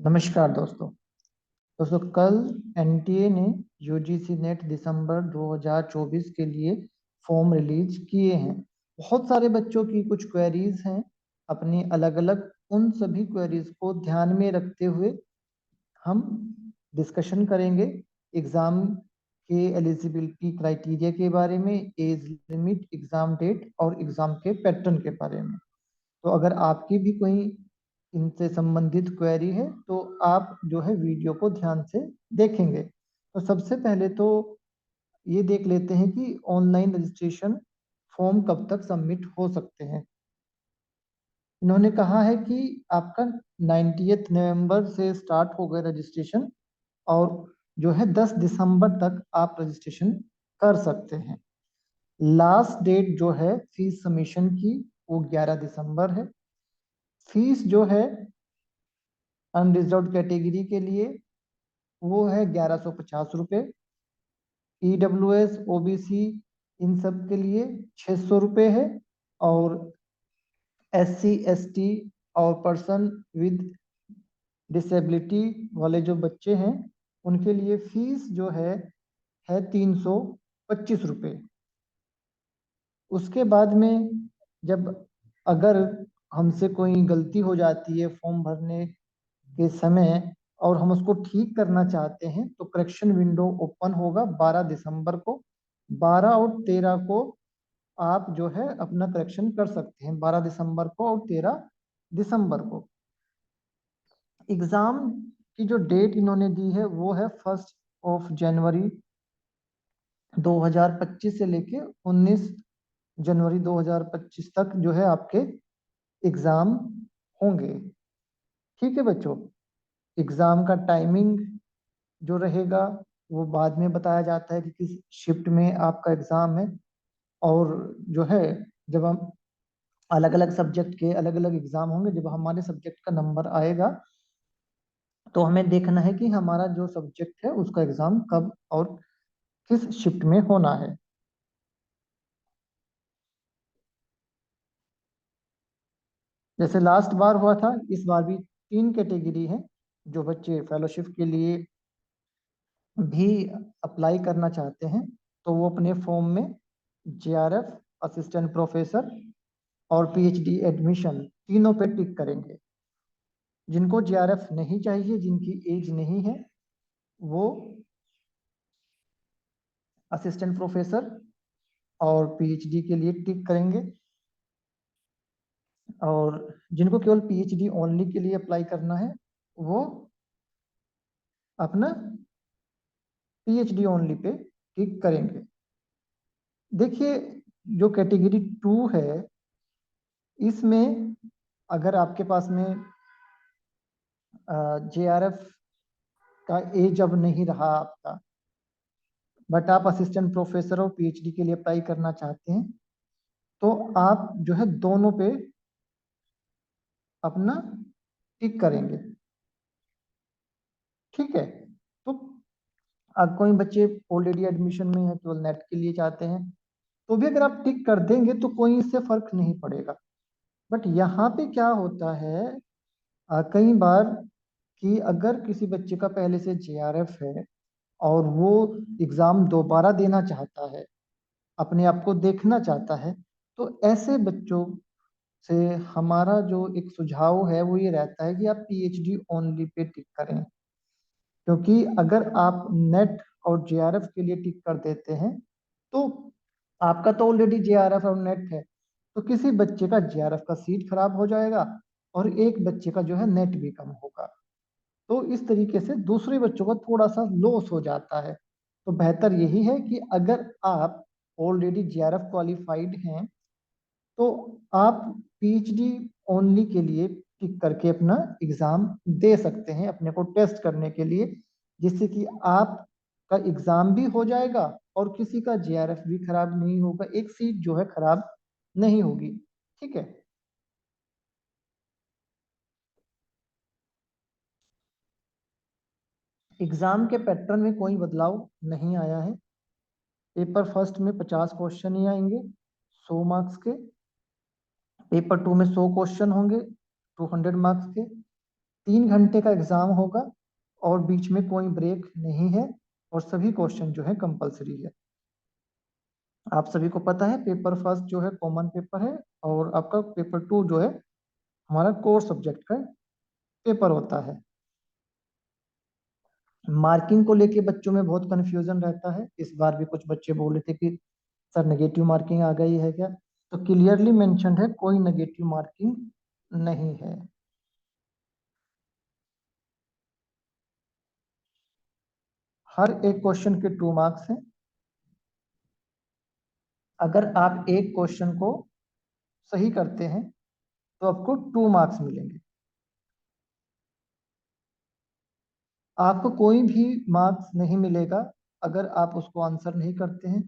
नमस्कार दोस्तों। कल एनटीए ने यूजीसी नेट दिसंबर 2024 के लिए फॉर्म रिलीज किए हैं। बहुत सारे बच्चों की कुछ क्वेरीज हैं अपनी अलग अलग। उन सभी क्वेरीज को ध्यान में रखते हुए हम डिस्कशन करेंगे एग्जाम के एलिजिबिलिटी क्राइटेरिया के बारे में, एज लिमिट, एग्जाम डेट और एग्जाम के पैटर्न के बारे में। तो अगर आपकी भी कोई इनसे संबंधित क्वेरी है तो आप जो है वीडियो को ध्यान से देखेंगे। तो सबसे पहले तो ये देख लेते हैं कि ऑनलाइन रजिस्ट्रेशन फॉर्म कब तक सबमिट हो सकते हैं। इन्होंने कहा है कि आपका 90 नवंबर से स्टार्ट हो गया रजिस्ट्रेशन, और जो है 10 दिसंबर तक आप रजिस्ट्रेशन कर सकते हैं। लास्ट डेट जो है फीस सबमिशन की वो 11 दिसंबर है। फीस जो है अनरिजर्व्ड कैटेगरी के लिए वो है 1150 रुपये। EWS OBC इन सब के लिए 600 रुपये है। और SC ST और पर्सन विद डिसेबिलिटी वाले जो बच्चे हैं उनके लिए फीस जो है 325 रुपये। उसके बाद में जब अगर हमसे कोई गलती हो जाती है फॉर्म भरने के समय और हम उसको ठीक करना चाहते हैं तो करेक्शन विंडो ओपन होगा 12 दिसंबर को। 12 और 13 को आप जो है अपना करेक्शन कर सकते हैं, 12 दिसंबर को और 13 दिसंबर को। एग्जाम की जो डेट इन्होंने दी है वो है 1 जनवरी 2025 से लेके 19 जनवरी 2025 तक जो है आपके एग्जाम होंगे। ठीक है बच्चों, एग्जाम का टाइमिंग जो रहेगा वो बाद में बताया जाता है कि किस शिफ्ट में आपका एग्जाम है। और जो है जब हम अलग अलग सब्जेक्ट के अलग अलग एग्जाम होंगे, जब हमारे सब्जेक्ट का नंबर आएगा तो हमें देखना है कि हमारा जो सब्जेक्ट है उसका एग्जाम कब और किस शिफ्ट में होना है। जैसे लास्ट बार हुआ था, इस बार भी 3 कैटेगरी है। जो बच्चे फेलोशिप के लिए भी अप्लाई करना चाहते हैं तो वो अपने फॉर्म में JRF, असिस्टेंट प्रोफेसर और PhD एडमिशन तीनों पे टिक करेंगे। जिनको JRF नहीं चाहिए, जिनकी एज नहीं है, वो असिस्टेंट प्रोफेसर और PhD के लिए टिक करेंगे। और जिनको केवल PhD ओनली के लिए अप्लाई करना है वो अपना PhD ओनली पे टिक करेंगे। देखिए, जो कैटेगरी 2 है इसमें अगर आपके पास में JRF का एज अब नहीं रहा आपका, बट आप असिस्टेंट प्रोफेसर और PhD के लिए अप्लाई करना चाहते हैं तो आप जो है दोनों पे अपना टिक करेंगे। ठीक है, तो अब कोई बच्चे ऑलरेडी एडमिशन में है, केवल नेट के लिए चाहते हैं, तो भी अगर आप टिक कर देंगे तो कोई इससे फर्क नहीं पड़ेगा। बट यहाँ पे क्या होता है, कई बार कि अगर किसी बच्चे का पहले से JRF है और वो एग्जाम दोबारा देना चाहता है, अपने आप को देखना चाहता है, तो ऐसे बच्चों से हमारा जो एक सुझाव है वो ये रहता है कि आप PhD ओनली पे टिक करें। क्योंकि अगर आप नेट और JRF के लिए टिक कर देते हैं तो आपका तो ऑलरेडी JRF और नेट है, तो किसी बच्चे का JRF का सीट खराब हो जाएगा और एक बच्चे का जो है नेट भी कम होगा। तो इस तरीके से दूसरे बच्चों का थोड़ा सा लॉस हो जाता है। तो बेहतर यही है कि अगर आप ऑलरेडी JRF क्वालिफाइड हैं तो आप PhD ओनली के लिए टिक करके अपना एग्जाम दे सकते हैं, अपने को टेस्ट करने के लिए, जिससे कि आपका एग्जाम भी हो जाएगा और किसी का JRF भी खराब नहीं होगा, एक सीट जो है खराब नहीं होगी। ठीक है, एग्जाम के पैटर्न में कोई बदलाव नहीं आया है। पेपर फर्स्ट में 50 क्वेश्चन ही आएंगे 100 मार्क्स के। पेपर 2 में 100 क्वेश्चन होंगे 200 मार्क्स के। 3 घंटे का एग्जाम होगा और बीच में कोई ब्रेक नहीं है और सभी क्वेश्चन जो है कंपलसरी है। आप सभी को पता है पेपर फर्स्ट जो है कॉमन पेपर है और आपका पेपर 2 जो है हमारा कोर सब्जेक्ट का पेपर होता है। मार्किंग को लेके बच्चों में बहुत कंफ्यूजन रहता है। इस बार भी कुछ बच्चे बोल रहे थे कि सर नेगेटिव मार्किंग आ गई है क्या, तो क्लियरली मेंशन्ड है कोई नेगेटिव मार्किंग नहीं है। हर एक क्वेश्चन के 2 मार्क्स हैं। अगर आप एक क्वेश्चन को सही करते हैं तो आपको 2 मार्क्स मिलेंगे। आपको कोई भी मार्क्स नहीं मिलेगा अगर आप उसको आंसर नहीं करते हैं,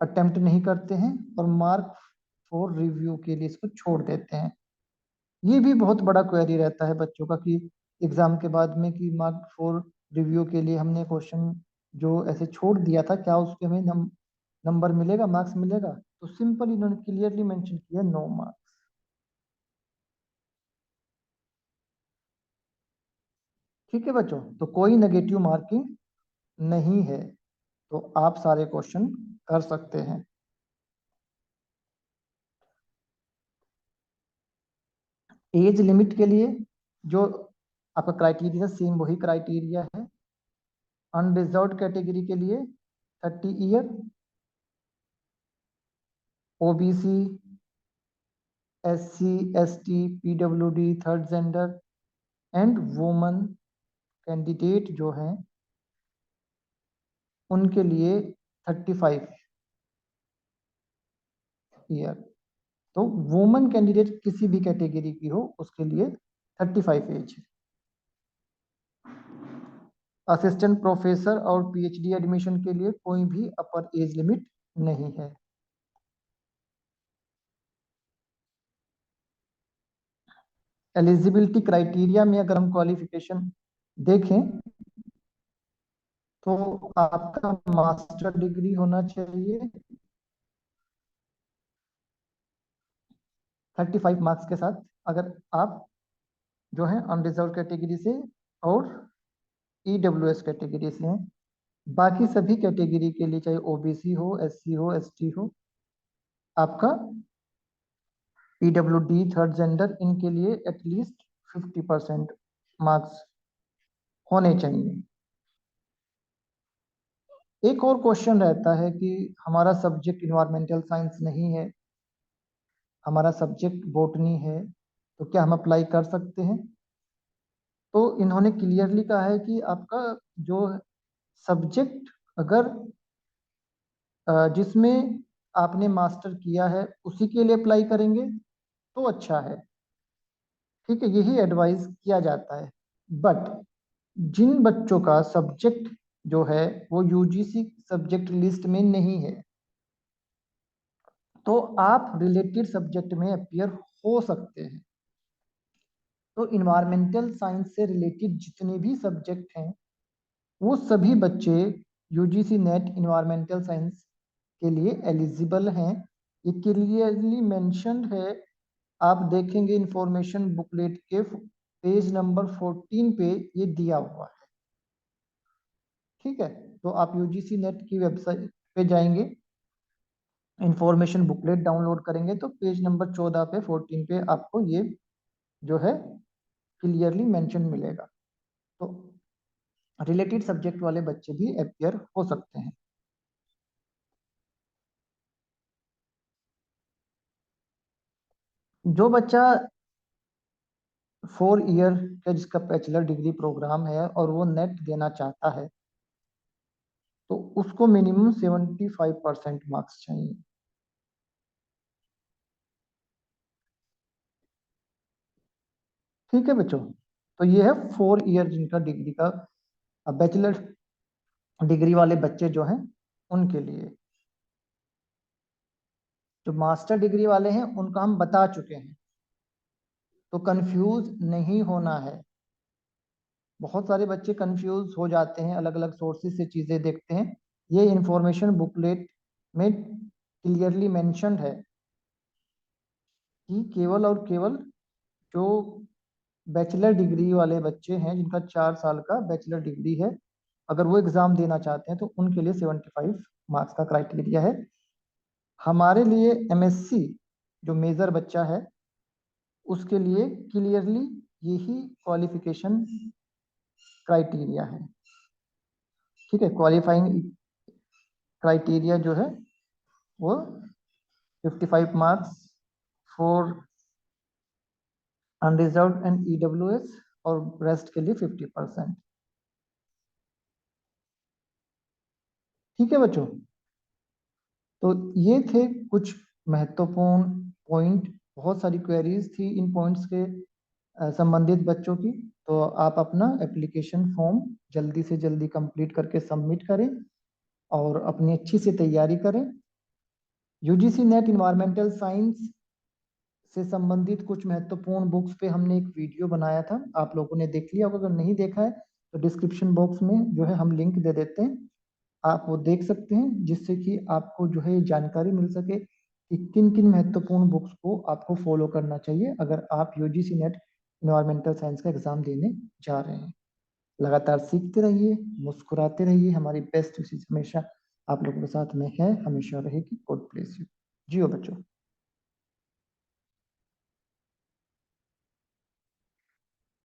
अटेम्प्ट नहीं करते हैं और मार्क फॉर रिव्यू के लिए इसको छोड़ देते हैं। ये भी बहुत बड़ा क्वेरी रहता है बच्चों का कि एग्जाम के बाद में कि मार्क फॉर रिव्यू के लिए हमने क्वेश्चन जो ऐसे छोड़ दिया था, क्या उसके हमें नंबर मिलेगा, मार्क्स मिलेगा? तो सिंपल इन्होंने क्लियरली मेंशन किया नो मार्क्स। ठीक है बच्चों, तो कोई नेगेटिव मार्किंग नहीं है, तो आप सारे क्वेश्चन कर सकते हैं। एज लिमिट के लिए जो आपका क्राइटेरिया सेम वही क्राइटेरिया है। अनरिजर्व्ड कैटेगरी के लिए 30 year, OBC, SC, ST, PWD, third gender and woman candidate जो हैं उनके लिए 35 ईयर। तो वुमन कैंडिडेट किसी भी कैटेगरी की हो उसके लिए 35 एज। असिस्टेंट प्रोफेसर और पीएचडी एडमिशन के लिए कोई भी अपर एज लिमिट नहीं है। एलिजिबिलिटी क्राइटेरिया में अगर हम क्वालिफिकेशन देखें तो आपका मास्टर डिग्री होना चाहिए 35 मार्क्स के साथ, अगर आप जो है अनरिजर्व कैटेगरी से और ईडब्ल्यूएस कैटेगरी से हैं। बाकी सभी कैटेगरी के लिए चाहे ओबीसी हो, एससी हो, एसटी हो, आपका पीडब्ल्यूडी, थर्ड जेंडर, इनके लिए एटलीस्ट 50% मार्क्स होने चाहिए। एक और क्वेश्चन रहता है कि हमारा सब्जेक्ट इन्वायरमेंटल साइंस नहीं है, हमारा सब्जेक्ट बॉटनी है, तो क्या हम अप्लाई कर सकते हैं? तो इन्होंने क्लियरली कहा है कि आपका जो सब्जेक्ट अगर जिसमें आपने मास्टर किया है उसी के लिए अप्लाई करेंगे तो अच्छा है। ठीक है, यही एडवाइस किया जाता है। बट जिन बच्चों का सब्जेक्ट जो है वो यूजीसी सब्जेक्ट लिस्ट में नहीं है, तो आप रिलेटेड सब्जेक्ट में अपियर हो सकते हैं। तो इन्वायरमेंटल साइंस से रिलेटेड जितने भी सब्जेक्ट हैं वो सभी बच्चे यूजीसी नेट इन्वायरमेंटल साइंस के लिए एलिजिबल हैं। ये क्लियरली मेंशन्ड है। आप देखेंगे इंफॉर्मेशन बुकलेट के पेज नंबर 14 पे ये दिया हुआ है। ठीक है, तो आप यूजीसी नेट की वेबसाइट पे जाएंगे, इंफॉर्मेशन बुकलेट डाउनलोड करेंगे तो पेज नंबर 14 पे 14 पे आपको ये जो है क्लियरली मेंशन मिलेगा। तो रिलेटेड सब्जेक्ट वाले बच्चे भी अपियर हो सकते हैं। जो बच्चा 4 ईयर का जिसका बैचलर डिग्री प्रोग्राम है और वो नेट देना चाहता है तो उसको मिनिमम 75% मार्क्स चाहिए। ठीक है बच्चों, तो ये है 4 ईयर जिनका डिग्री का बैचलर डिग्री वाले बच्चे जो हैं उनके लिए। जो मास्टर डिग्री वाले हैं उनका हम बता चुके हैं, तो कंफ्यूज नहीं होना है। बहुत सारे बच्चे कंफ्यूज हो जाते हैं, अलग अलग सोर्सेज से चीजें देखते हैं। ये इंफॉर्मेशन बुकलेट में क्लियरली मेंशन्ड है कि केवल और केवल जो बैचलर डिग्री वाले बच्चे हैं जिनका 4 साल का बैचलर डिग्री है, अगर वो एग्जाम देना चाहते हैं तो उनके लिए 75 मार्क्स का क्राइटेरिया है। हमारे लिए एमएससी जो मेजर बच्चा है उसके लिए क्लियरली यही क्वालिफिकेशन क्राइटेरिया है। ठीक है, क्वालिफाइंग क्राइटेरिया जो है वो 55 marks for unreserved and EWS और रेस्ट के लिए 50%। ठीक है बच्चों, तो ये थे कुछ महत्वपूर्ण पॉइंट। बहुत सारी क्वेरीज थी इन पॉइंट्स के संबंधित बच्चों की। तो आप अपना एप्लीकेशन फॉर्म जल्दी से जल्दी कंप्लीट करके सबमिट करें और अपनी अच्छी से तैयारी करें। यूजीसी नेट इन्वायरमेंटल साइंस से संबंधित कुछ महत्वपूर्ण बुक्स पे हमने एक वीडियो बनाया था, आप लोगों ने देख लिया होगा। अगर नहीं देखा है तो डिस्क्रिप्शन बॉक्स में जो है हम लिंक दे देते हैं, आप वो देख सकते हैं, जिससे कि आपको जो है जानकारी मिल सके कि किन किन महत्वपूर्ण बुक्स को आपको फॉलो करना चाहिए अगर आप यूजीसी नेट इन्वायरमेंटल साइंस का एग्जाम देने जा रहे हैं। लगातार सीखते रहिए, मुस्कुराते रहिए, हमारी बेस्ट विशेष हमेशा आप लोगों के साथ में है, हमेशा रहेगी। God bless you. जियो बच्चों।